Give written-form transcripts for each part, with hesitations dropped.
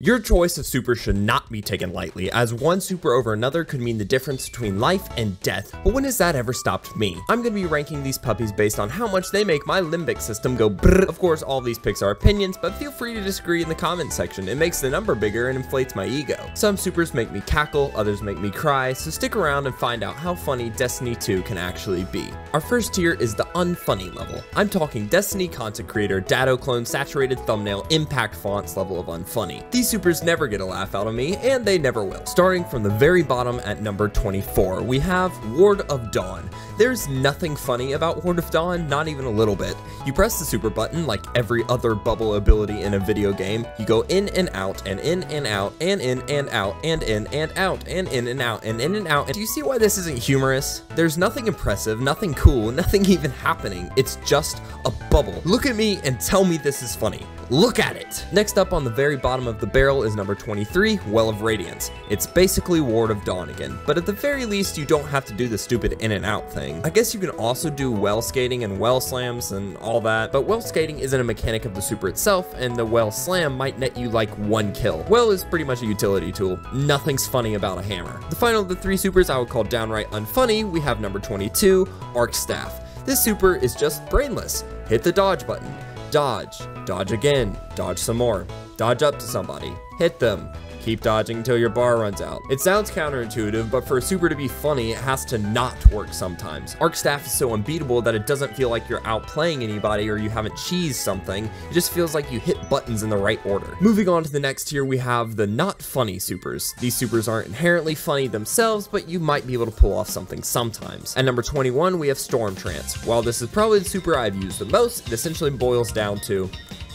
Your choice of super should not be taken lightly, as one super over another could mean the difference between life and death. But when has that ever stopped me? I'm going to be ranking these puppies based on how much they make my limbic system go brrr. Of course, all these picks are opinions, but feel free to disagree in the comment section. It makes the number bigger and inflates my ego. Some supers make me cackle, others make me cry, so stick around and find out how funny Destiny 2 can actually be. Our first tier is the unfunny level. I'm talking Destiny content creator, dado clone, saturated thumbnail, impact fonts level of unfunny. These supers never get a laugh out of me, and they never will. Starting from the very bottom at number 24, we have Ward of Dawn. There's nothing funny about Ward of Dawn, not even a little bit. You press the super button like every other bubble ability in a video game. You go in and out, and in and out, and in and out, and in and out, and in and out, and in and out. And do you see why this isn't humorous? There's nothing impressive, nothing cool, nothing even happening. It's just a bubble. Look at me and tell me this is funny. Look at it! Next up on the very bottom of the barrel is number 23, Well of Radiance. It's basically Ward of Dawn again, but at the very least you don't have to do the stupid in and out thing. I guess you can also do well skating and well slams and all that, but well skating isn't a mechanic of the super itself, and the well slam might net you like 1 kill. Well is pretty much a utility tool. Nothing's funny about a hammer. The final of the 3 supers I would call downright unfunny, we have number 22, Arc Staff. This super is just brainless. Hit the dodge button. Dodge, dodge again, dodge some more, dodge up to somebody, hit them, keep dodging until your bar runs out. It sounds counterintuitive, but for a super to be funny, it has to not work sometimes. Arc Staff is so unbeatable that it doesn't feel like you're outplaying anybody or you haven't cheesed something. It just feels like you hit buttons in the right order. Moving on to the next tier, we have the not funny supers. These supers aren't inherently funny themselves, but you might be able to pull off something sometimes. At number 21, we have Storm Trance. While this is probably the super I've used the most, it essentially boils down to,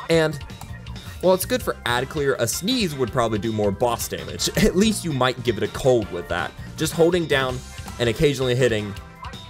and while it's good for ad clear, a sneeze would probably do more boss damage. At least you might give it a cold with that. Just holding down and occasionally hitting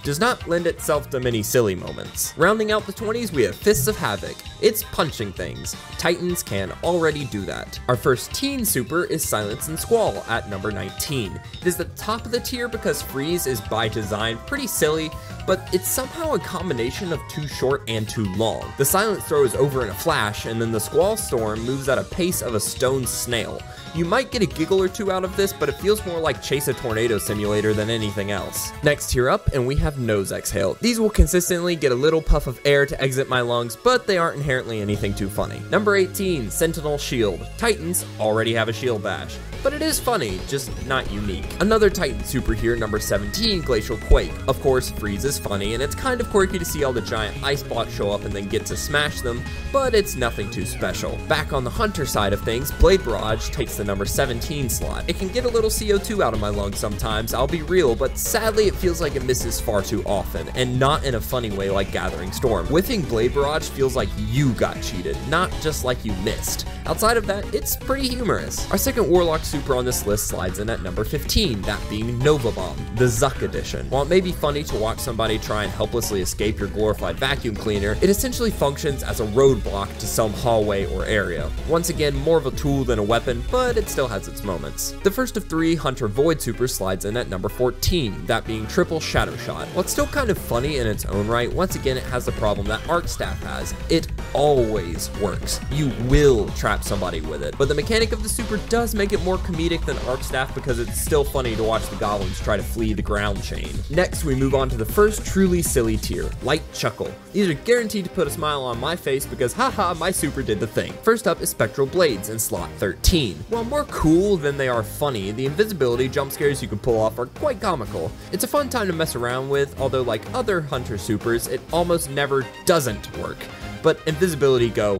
does not lend itself to many silly moments. Rounding out the 20s, we have Fists of Havoc. It's punching things. Titans can already do that. Our first teen super is Silence and Squall at number 19. It is the top of the tier because Freeze is by design pretty silly, but it's somehow a combination of too short and too long. The Silence throw is over in a flash, and then the Squall Storm moves at a pace of a stone snail. You might get a giggle or two out of this, but it feels more like Chase a Tornado Simulator than anything else. Next tier up, and we have Nose Exhale. These will consistently get a little puff of air to exit my lungs, but they aren't inherently anything too funny. Number 18, Sentinel Shield. Titans already have a shield bash, but it is funny, just not unique. Another Titan super here, number 17, Glacial Quake. Of course, Freeze is funny, and it's kind of quirky to see all the giant ice blocks show up and then get to smash them, but it's nothing too special. Back on the Hunter side of things, Blade Barrage takes the number 17 slot. It can get a little CO2 out of my lungs sometimes, I'll be real, but sadly it feels like it misses far too often, and not in a funny way like Gathering Storm. Whiffing Blade Barrage feels like you got cheated, not just like you missed. Outside of that, it's pretty humorous. Our second Warlock super on this list slides in at number 15, that being Nova Bomb, the Zuck edition. While it may be funny to watch somebody try and helplessly escape your glorified vacuum cleaner, it essentially functions as a roadblock to some hallway or area. Once again, more of a tool than a weapon, but it still has its moments. The first of 3 Hunter Void supers slides in at number 14, that being Triple Shadow Shot. While it's still kind of funny in its own right, once again it has the problem that Arc Staff has. It always works. You will trap somebody with it, but the mechanic of the super does make it more comedic than Arc Staff because it's still funny to watch the goblins try to flee the ground chain. Next, we move on to the first truly silly tier, Light Chuckle. These are guaranteed to put a smile on my face because haha, my super did the thing. First up is Spectral Blades in slot 13. While more cool than they are funny, the invisibility jump scares you can pull off are quite comical. It's a fun time to mess around with, although like other Hunter supers, it almost never doesn't work. But invisibility go.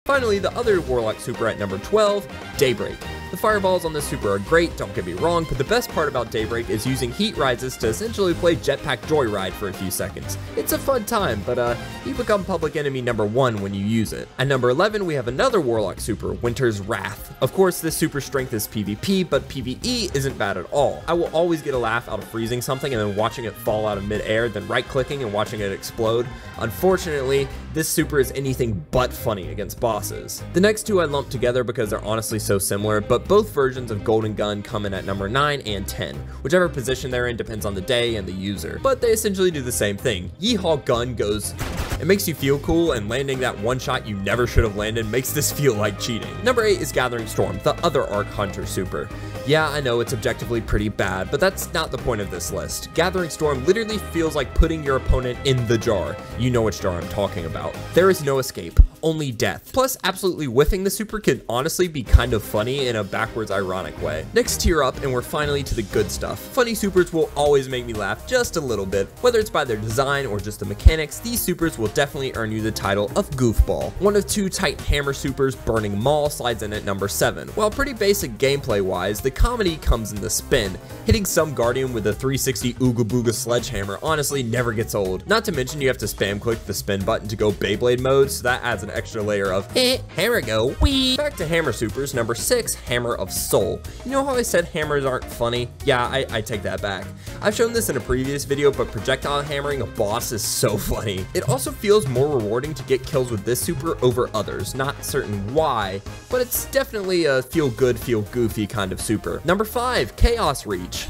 Finally, the other Warlock super at number 12, Daybreak. The fireballs on this super are great, don't get me wrong, but the best part about Daybreak is using heat rises to essentially play Jetpack Joyride for a few seconds. It's a fun time, but you become public enemy number 1 when you use it. At number 11, we have another Warlock super, Winter's Wrath. Of course, this super strength is PvP, but PvE isn't bad at all. I will always get a laugh out of freezing something and then watching it fall out of midair, then right-clicking and watching it explode. Unfortunately, this super is anything but funny against bosses. The next 2 I lumped together because they're honestly so similar, but both versions of Golden Gun come in at number 9 and 10. Whichever position they're in depends on the day and the user, but they essentially do the same thing. Yeehaw Gun goes It makes you feel cool, and landing that one shot you never should have landed makes this feel like cheating. Number 8 is Gathering Storm, the other Arc Hunter super. Yeah, I know it's objectively pretty bad, but that's not the point of this list. Gathering Storm literally feels like putting your opponent in the jar. You know which jar I'm talking about. There is no escape, only death. Plus, absolutely whiffing the super can honestly be kind of funny in a backwards ironic way. Next tier up, and we're finally to the good stuff. Funny supers will always make me laugh just a little bit. Whether it's by their design or just the mechanics, these supers will definitely earn you the title of Goofball. One of 2 Titan Hammer supers, Burning Maul, slides in at number 7. While pretty basic gameplay wise, the comedy comes in the spin. Hitting some Guardian with a 360 Ooga Booga Sledgehammer honestly never gets old. Not to mention you have to spam click the spin button to go Beyblade mode, so that adds an extra layer of hammer go wee. Back to Hammer supers, number 6, Hammer of Soul. You know how I said hammers aren't funny? Yeah, I take that back. I've shown this in a previous video, but projectile hammering a boss is so funny. It also feels more rewarding to get kills with this super over others. Not certain why, but it's definitely a feel good, feel goofy kind of super. Number 5, Chaos Reach.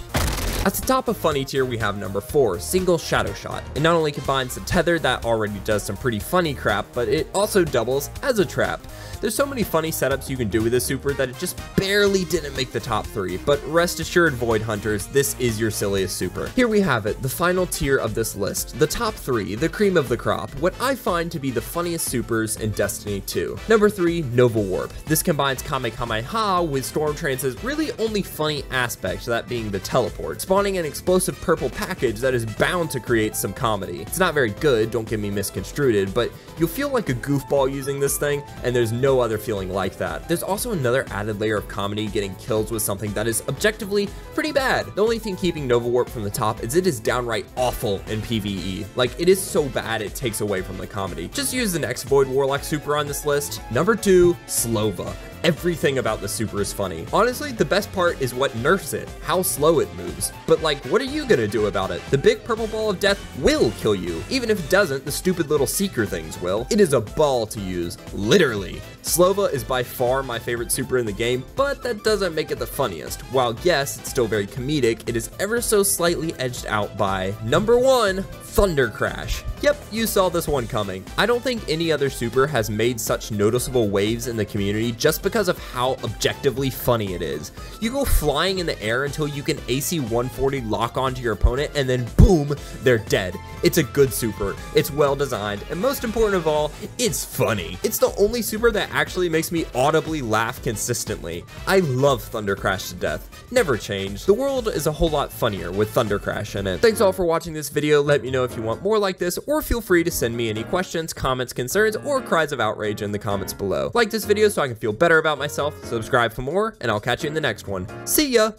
At the top of funny tier, we have number 4, Single Shadow Shot. It not only combines the tether that already does some pretty funny crap, but it also doubles as a trap. There's so many funny setups you can do with this super that it just barely didn't make the top 3, but rest assured, Void Hunters, this is your silliest super. Here we have it, the final tier of this list, the top 3, the cream of the crop, what I find to be the funniest supers in Destiny 2. Number 3, Nova Warp. This combines Kamehameha with Storm Trance's really only funny aspect, that being the teleport, spawning an explosive purple package that is bound to create some comedy. It's not very good, don't get me misconstrued, but you'll feel like a goofball using this thing, and there's no other feeling like that. There's also another added layer of comedy getting kills with something that is objectively pretty bad. The only thing keeping Nova Warp from the top is it is downright awful in PvE. Like, it is so bad it takes away from the comedy. Just use the next Void Warlock super on this list. Number 2, Slova. Everything about the super is funny. Honestly, the best part is what nerfs it, how slow it moves. But like, what are you gonna do about it? The big purple ball of death will kill you. Even if it doesn't, the stupid little seeker things will. It is a ball to use, literally. Slova is by far my favorite super in the game, but that doesn't make it the funniest. While yes, it's still very comedic, it is ever so slightly edged out by number 1, Thunder Crash. Yep, you saw this one coming. I don't think any other super has made such noticeable waves in the community just because of how objectively funny it is. You go flying in the air until you can AC 140 lock onto your opponent, and then boom, they're dead. It's a good super, it's well designed, and most important of all, it's funny. It's the only super that actually makes me audibly laugh consistently. I love Thunder Crash to death. Never change. The world is a whole lot funnier with Thunder Crash in it. Thanks all for watching this video. Let me know if you want more like this, or feel free to send me any questions, comments, concerns, or cries of outrage in the comments below. Like this video so I can feel better about myself, subscribe for more, and I'll catch you in the next one. See ya!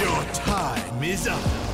Your time is up.